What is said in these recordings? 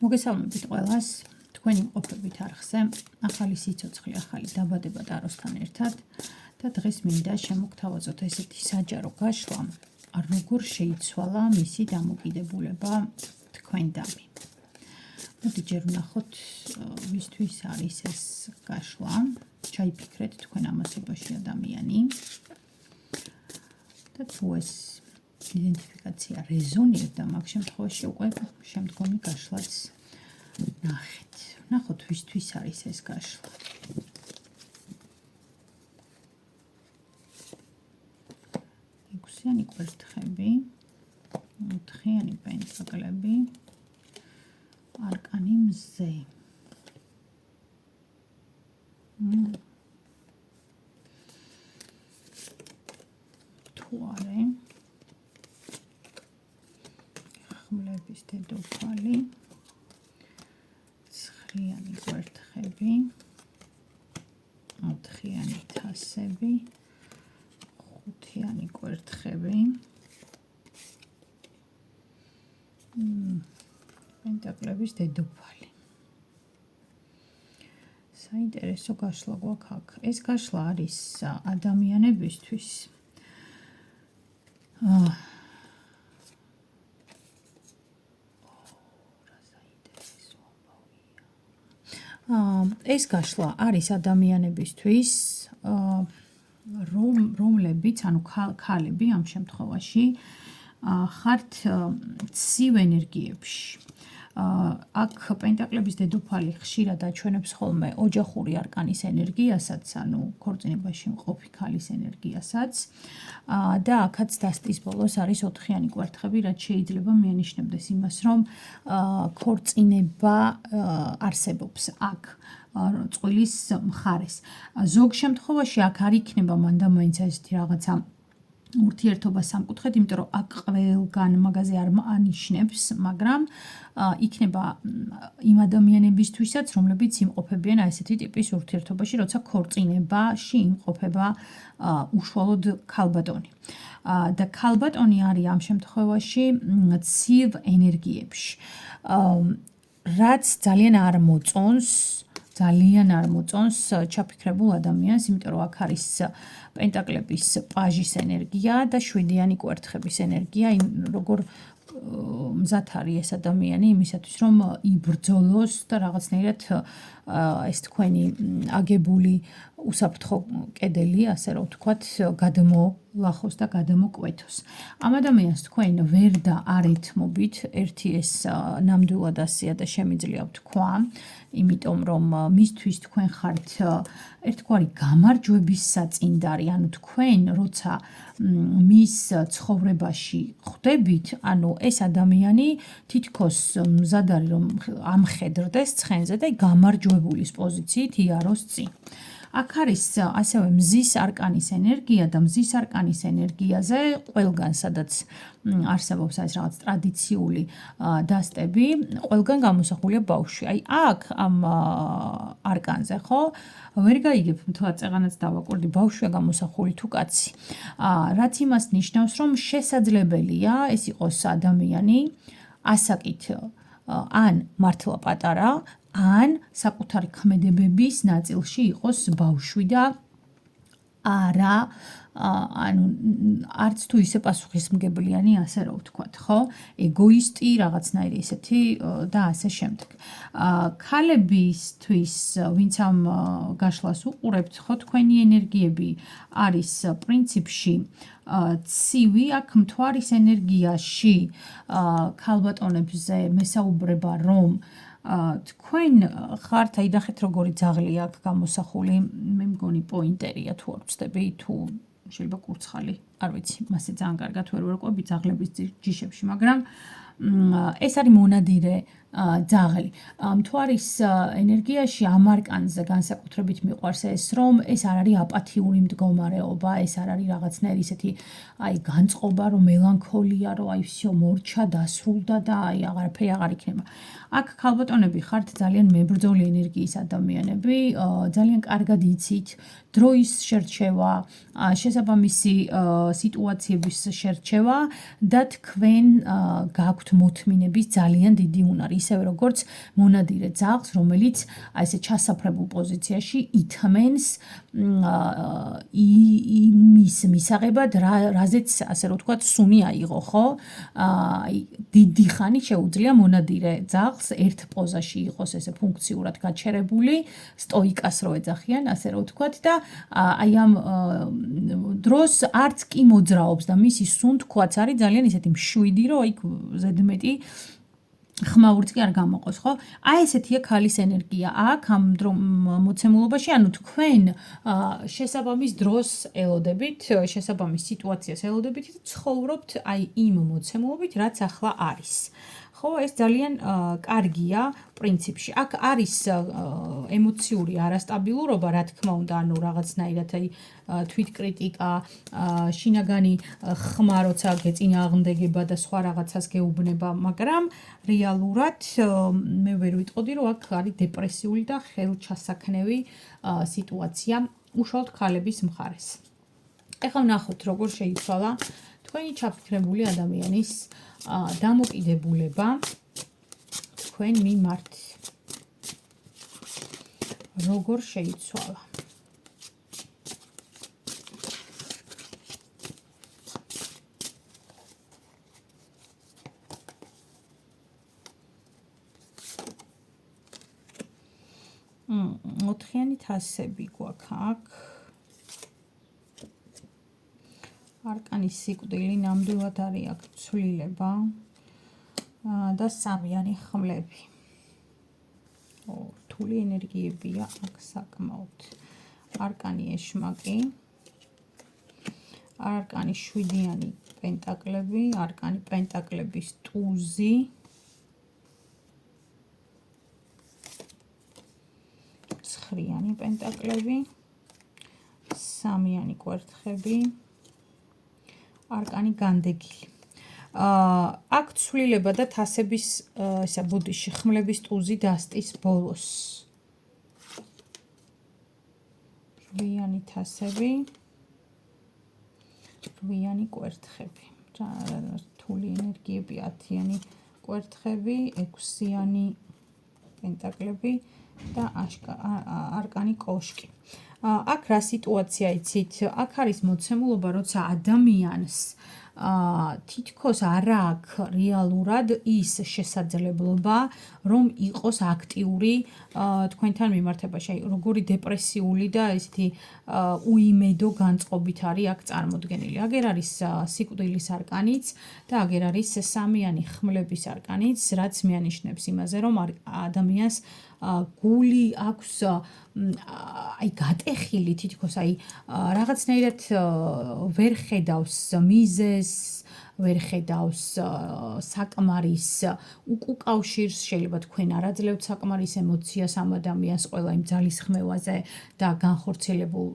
მოგესალმებით ყველას, თქვენი მყოფებით არხზე, ახალი სიცოცხლე, ახალი დაბადება ტაროსთან ერთად და დღეს მინდა შემოგთავაზოთ ესეთი საჯარო გაშლა, როგორ შეიცვალა მისი დამოკიდებულება თქვენდამი. მოდი ჯერ ვნახოთ, ვისთვის არის ეს გაშლა, ჩაიფიქრეთ თქვენ ამასობაში ადამიანი და თუ ეს იდენტიფიკაცია რეზონირდა, მაგ შემთხვევაში უკვე შემდგომი გაშლაც ნახეთ. ვნახოთ, ვისთვის არის ეს გაშლა. ექვსიანი კვერთხები, ოთხიანი პენტაკლები, არკანი მზე. თუარე. ხმლების დედოფალი, ცხრიანი კვერთხები, ოთხიანი თასები, ხუთიანი კვერთხები, პენტაკლების დედოფალი. საინტერესო გაშლა გვაქვს აქ. ეს გაშლა არის ადამიანებისთვის. ეს გაშლა არის ადამიანებისთვის, რომლებიც, ანუ ქალები ამ შემთხვევაში, ხართ ცივ ენერგიებში. აქ პენტაკლების დედოფალი ხშირად აჩვენებს ხოლმე ოჯახური არკანის ენერგიასაც, ანუ ქორწინებაში მყოფი ქალის ენერგიასაც და აქაც დასტის ბოლოს არის ოთხიანი კვერთხები, რაც შეიძლება მიანიშნებდეს იმას, რომ ქორწინება არსებობს აქ წყვილის მხარეს. ზოგ შემთხვევაში აქ არ იქნება მანდამაინც ესეთი რაღაცა ურთიერთობა სამკუთხედ, იმიტომ რომ აქ ყველგან მაგაზე არ ანიშნებს, მაგრამ იქნება იმ ადამიანებისთვისაც, რომლებიც იმყოფებიან ესეთი ტიპის ურთიერთობაში, როცა ქორწინებაში იმყოფება უშუალოდ ქალბატონი. და ქალბატონი არის ამ შემთხვევაში ცივ ენერგიებში, რაც ძალიან არ მოწონს ჩაფიქრებულ ადამიანს, იმიტომ რომ აქ არის პენტაკლების პაჟის ენერგია და შვიდიანი კვერთხების ენერგია, როგორ მზად არის ეს ადამიანი იმისათვის, რომ იბრძოლოს და რაღაცნაირად ეს თქვენი აგებული უსაფრთხო კედელი, ასე რომ ვთქვათ, გადმოლახოს და გადმოკვეთოს. ამ ადამიანს თქვენ ვერ და არ ეთმობით, ერთი ეს ნამდვილად ასეა და შემიძლია ვთქვა, იმიტომ რომ მისთვის თქვენ ხართ ერთგვარი გამარჯვების საწინდარი, ანუ თქვენ როცა მის ცხოვრებაში ხვდებით, ანუ ეს ადამიანი თითქოს მზად არის რომ ამხედრდეს ცხენზე და გამარჯვებულის პოზიციით იაროს წინ. აქ არის ასევე მზის არკანის ენერგია და მზის არკანის ენერგიაზე ყველგან, სადაც არსებობს ეს რაღაც ტრადიციული დასტები, ყველგან გამოსახულია ბავშვი. აი აქ ამ არკანზე, ხო? ვერ გაიგებ, თქვა წეღანაც დავაკვირდი, ბავშვია გამოსახული თუ კაცი. რაც იმას ნიშნავს, რომ შესაძლებელია ეს იყოს ადამიანი ასაკით ან მართლა პატარა, ან საკუთარი ქმედებების ნაწილში იყოს ბავშვი და არა, ანუ არც თუ ისე პასუხისმგებლიანი, ასე რომ ვთქვათ, ხო? ეგოისტი, რაღაცნაირი ისეთი და ასე შემდეგ. ქალებისთვის, ვინც ამ გაშლას უყურებთ, ხო, თქვენი ენერგიები არის პრინციპში ცივი, აქ მთვარის ენერგიაში ქალბატონებზე მესაუბრება, რომ თქვენ ხართ, აი ნახეთ როგორი ძაღლი აქ გამოსახული, მე მგონი პოინტერია თუ არ ვცდები, თუ შეიძლება კურცხალი, არ ვიცი, მასე ძალიან კარგად ვერ ვერკვევი ძაღლების ჯიშებში, მაგრამ ეს არის მონადირე ძაღლი. მთვარის ენერგიაში ამ არკანზე განსაკუთრებით მიყვარს ეს, რომ ეს არ არის აპათიური მდგომარეობა, ეს არ არის რაღაცნაირი ისეთი აი განწყობა, რომ მელანქოლია, რომ აი всё მორჩა, დასრულდა და აი აღარაფერი აღარ იქნება. აქ ქალბატონები ხართ ძალიან მებრძოლი ენერგიის ადამიანები, ძალიან კარგად იცით დროის შერჩევა, შესაბამისი სიტუაციების შერჩევა და თქვენ გაქვთ მოთმინების ძალიან დიდი უნარი. ისევე როგორც მონადირე ძაღლს, რომელიც აი ესე ჩასაფრებულ პოზიციაში ითმენს იმის მისაღებად, რაზეც ასე რომ ვთქვათ, სუნი აიღო, ხო? აი დიდი ხანი შეუძლია მონადირე ძაღლს ერთ პოზაში იყოს ესე ფუნქციურად გაჩერებული, სტოიკას რო ეძახიან, ასე რომ ვთქვათ და აი ამ დროს არც კი მოძრაობს და მისი სუნთქვაც არის ძალიან ისეთი მშვიდი, რომ აი ზედმეტი ხმაურიც კი არ გამოყოს, ხო? აი ესეთია ქალის ენერგია. აქ ამ მოცემულობაში, ანუ თქვენ შესაბამის დროს ელოდებით, შესაბამის სიტუაციას ელოდებით და ცხოვრობთ აი იმ მოცემულობით, რაც ახლა არის. ხო, ეს ძალიან კარგია პრინციპში. აქ არის ემოციური არასტაბილურობა, რა თქმა უნდა, ანუ რაღაცნაირად აი თვითკრიტიკა, შინაგანი ხმა, როცა გეწინააღმდეგება და სხვა რაღაცას გეუბნება, მაგრამ რეალურად მე ვერ ვიტყოდი, რომ აქ არის დეპრესიული და ხელჩასაქმნევი სიტუაცია უშუალოდ ქალების მხარეს. ეხლა ვნახოთ, როგორ შეიცვალა თქვენი ჩაფიქრებული ადამიანის დამოკიდებულება თქვენ მიმართ. როგორ შეიცვალა? ოთხიანი თასები გვაქვს აქ. არკანის სიკვდილი, ნამდვილად არის აქ ცვლილება და სამიანი ხმლები. რთული ენერგიებია აქ საკმაოდ. არკანი ეშმაკი, არკანი შვიდიანი პენტაკლები, არკანი პენტაკლების ტუზი, ცხრიანი პენტაკლები, სამიანი კვერთხები, არკანი განდეგილი. აქ ცვლილება და თასების ისა ბუდიში ხმლების ტუზი დასტის ბოლოს. რვიანი თასები, რვიანი კვერთხები. რთული ენერგიები, 10-იანი კვერთხები, 6-იანი პენტაკლები და არკანი კოშკი. აქ რა სიტუაცია იცით? აქ არის მოცემულობა, როცა ადამიანს თითქოს არ აქვს რეალურად ის შესაძლებლობა, რომ იყოს აქტიური თქვენთან მიმართებაში. აი, როგორი დეპრესიული და ესეთი უიმედო განწყობით არის აქ წარმოდგენილი. აგერ არის სიკვდილის არკანიც და აგერ არის სამიანი ხმლების არკანიც, რაც მეანიშნებს იმაზე, რომ ადამიანს გული აქვს აი გატეხილი თითქოს აი რაღაცნაირად ვერ ხედავს მიზეს, ვერ ხედავს საკმარის უკუკავშირს, შეიძლება თქვენ არ აძლევთ საკმარის ემოციას ამ ადამიანს ყველა იმ ძალისხმევაზე და განხორციელებულ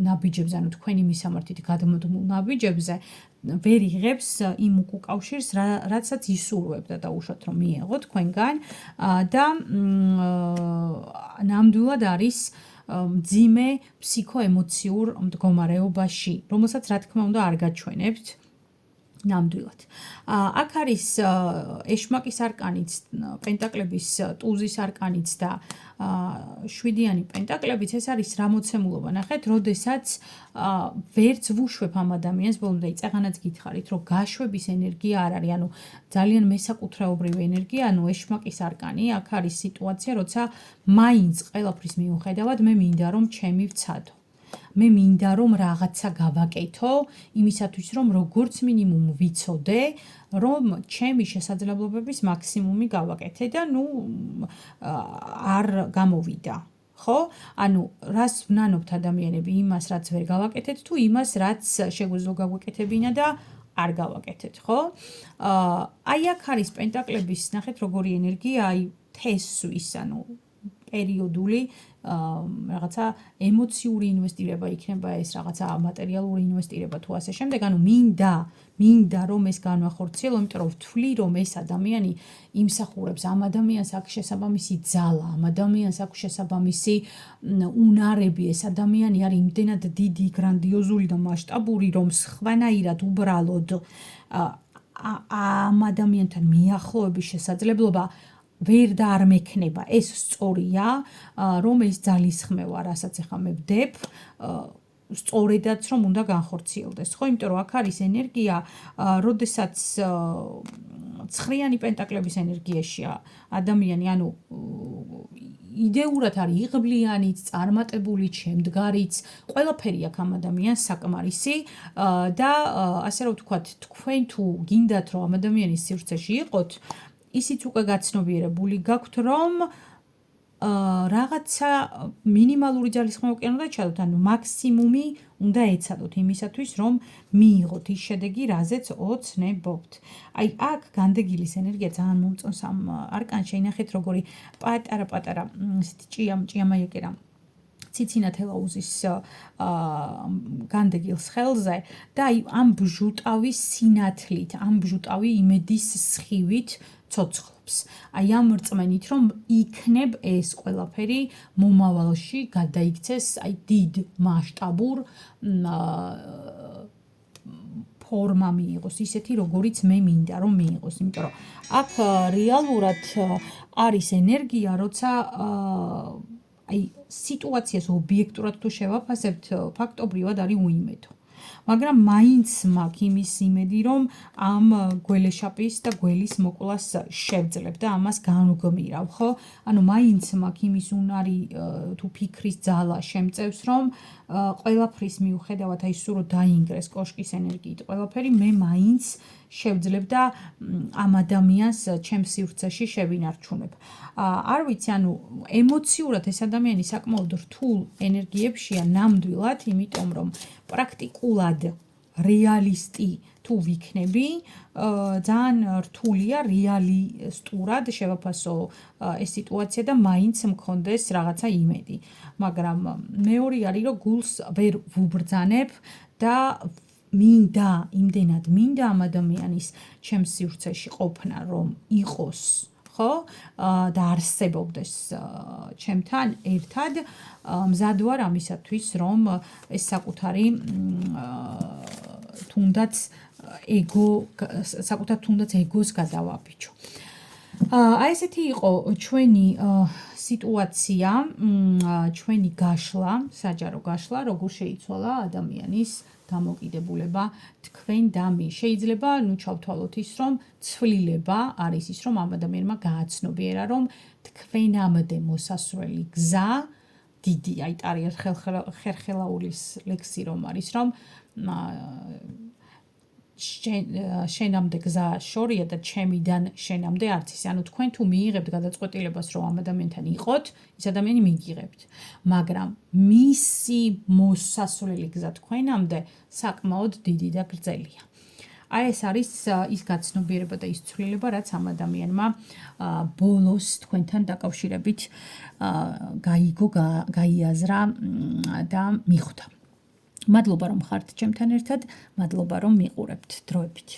ნაბიჯებზე, ანუ თქვენი მისამართით გადმოდმულ ნაბიჯებზე ვერ იღებს იმ უკუკავშირს, რაცაც ისურვებდა და უშოთ რომ მიეღო თქვენგან და ნამდვილად არის მძიმე ფსიქოემოციურ მდგომარეობაში, რომელსაც რა თქმა უნდა არ გაჩვენებთ ნამდვილად. აქ არის ეშმაკის არკანიც, პენტაკლების ტუზის არკანიც და შვიდიანი პენტაკლებიც. ეს არის რა მოცემულობა, ნახეთ, როდესაც ვერც ვუშვებ ამ ადამიანს, ბოლომდე წეღანაც გითხარით, რომ გაშვების ენერგია არ არის, ანუ ძალიან მესაკუთრეობრივი ენერგია, ანუ ეშმაკის არკანი. აქ არის სიტუაცია, როცა მაინც ყველაფრის მიუხედავად მე მინდა რომ ჩემი ვცადო. მე მინდა რომ რაღაცა გავაკეთო, იმისათვის რომ როგორც მინიმუმ ვიცოდე, რომ ჩემი შესაძლებლობების მაქსიმუმი გავაკეთე და ნუ არ გამოვიდა. ხო? ანუ რას ვნანობთ ადამიანები, იმას რაც ვერ გავაკეთეთ თუ იმას რაც შეგვეძლო გავაკეთებინა და არ გავაკეთეთ, ხო? აი აქ არის პენტაკლების, ნახეთ როგორი ენერგია, აი თესვის, ანუ პერიოდული რაღაცა ემოციური ინვესტირება იქნება ეს, რაღაცა მატერიალური ინვესტირება თუ ასე შემდეგ, ანუ მინდა რომ ეს განვახორციელო, იმიტომ რომ ვთვლი რომ ეს ადამიანი იმსახურებს, ამ ადამიანს აქვს შესაბამისი ძალა, ამ ადამიანს აქვს შესაბამისი უნარები, ეს ადამიანი არის იმდენად დიდი, გრანდიოზული და მასშტაბური, რომ სხვანაირად უბრალოდ ამ ადამიანთან მიახლოების შესაძლებლობა ვერ და არ მექნება. ეს სწორია, რომ ეს ძალისხმევა, რასაც ახლა მე ვდებ, სწორედაც რომ უნდა განხორციელდეს, ხო? იმიტომ რომ აქ არის ენერგია, როდესაც ცხრიანი პენტაკლების ენერგიაშია ადამიანი, ანუ იდეურად არის იღბლიანიც, წარმატებულიც, შემდგარიც, ყველაფერი აქ ამ ადამიანს საკმარისი და ასე რომ ვთქვათ, თქვენ თუ გინდათ რომ ამ ადამიანის სივრცეში იყოთ, ისიც უკვე გაცნობიერებული გაქვთ, რომ რაღაცა მინიმალური ძალისხმევა კი არ უნდა ჩადოთ, ანუ მაქსიმუმი უნდა ეცადოთ იმისათვის, რომ მიიღოთ ის შედეგი, რაზეც ოცნებობთ. აი, აქ განდეგილის ენერგია ძალიან მომწონს ამ არკანს, შეინახეთ როგორი პატარა-პატარა ესეთი ჭიამაიაკერა ციცინათელა უზის განდეგილს ხელზე და აი ამ ბჟუტავის სინათლით, ამ ბჟუტავი იმედის სხივით ცოცხლობს. აი ამ რწმენით, რომ იქნებ ეს ყველაფერი მომავალში გადაიქცეს აი დიდ მასშტაბურ ფორმა მიიღოს, ისეთი როგორიც მე მინდა რომ მიიღოს, იმიტომ რომ აქ რეალურად არის ენერგია, როცა აი სიტუაციას ობიექტურად თუ შევაფასებთ, ფაქტობრივად არის უიმედო. მაგრამ მაინც მაქვს იმის იმედი, რომ ამ გველეშაპის და გველის მოკვლას შევძლებ და ამას განვგმირავ, ხო? ანუ მაინც მაქვს იმის უნარი თუ ფიქრის ძალა შემწევს, რომ ყველაფრის მიუხედავად აი სულ დაინგრეს კოშკის ენერგიით ყველაფერი, მე მაინც შევძლებ და ამ ადამიანს ჩემს სივრცეში შევინარჩუნებ. არ ვიცი, ანუ ემოციურად ეს ადამიანი საკმაოდ რთულ ენერგიებშია ნამდვილად, იმიტომ რომ პრაქტიკულად რეალისტი თუ ვიქნები, ძალიან რთულია რეალისტურად შევაფასო ეს სიტუაცია და მაინც მქონდეს რაღაცა იმედი. მაგრამ მეორე არის, რომ გულს ვერ ვუბრძანებ და მინდა, იმდენად მინდა ამ ადამიანის ჩემს სივრცეში ყოფნა, რომ იყოს, ხო? და არსებობდეს ჩემთან ერთად, მზად ვარ ამისათვის, რომ ეს საკუთარი თუნდაც ეგოს გადავაბიჯო. აი ესეთი იყო ჩვენი სიტუაცია, ჩვენი გაშლა, საჯარო გაშლა, როგორ შეიცვალა ადამიანის დამოკიდებულება თქვენ და მე. შეიძლება ჩავთვალოთ ის, რომ ცვლილება არის ის, რომ ამ ადამიანმა გააცნობიერა, რომ თქვენამდე მოსასვლელი გზა დიდი, აი ტარიას ხერხელაულის ლექსი რომ არის, რომ შენამდე გზა შორია და ჩემიდან შენამდე არც ის. ანუ თქვენ თუ მიიღებთ გადაწყვეტილებას, რომ ამ ადამიანთან იყოთ, ის ადამიანი მიგიღებთ. მაგრამ მისი მოსასვლელი გზა თქვენამდე საკმაოდ დიდი და გრძელია. აი ეს არის ის გაცნობიერება და ის ცვლილება, რაც ამ ადამიანმა ბოლოს თქვენთან დაკავშირებით გაიგო, გაიაზრა და მიხვდა. მადლობა რომ ხართ ჩემთან ერთად, მადლობა რომ მიყურებთ დროებით.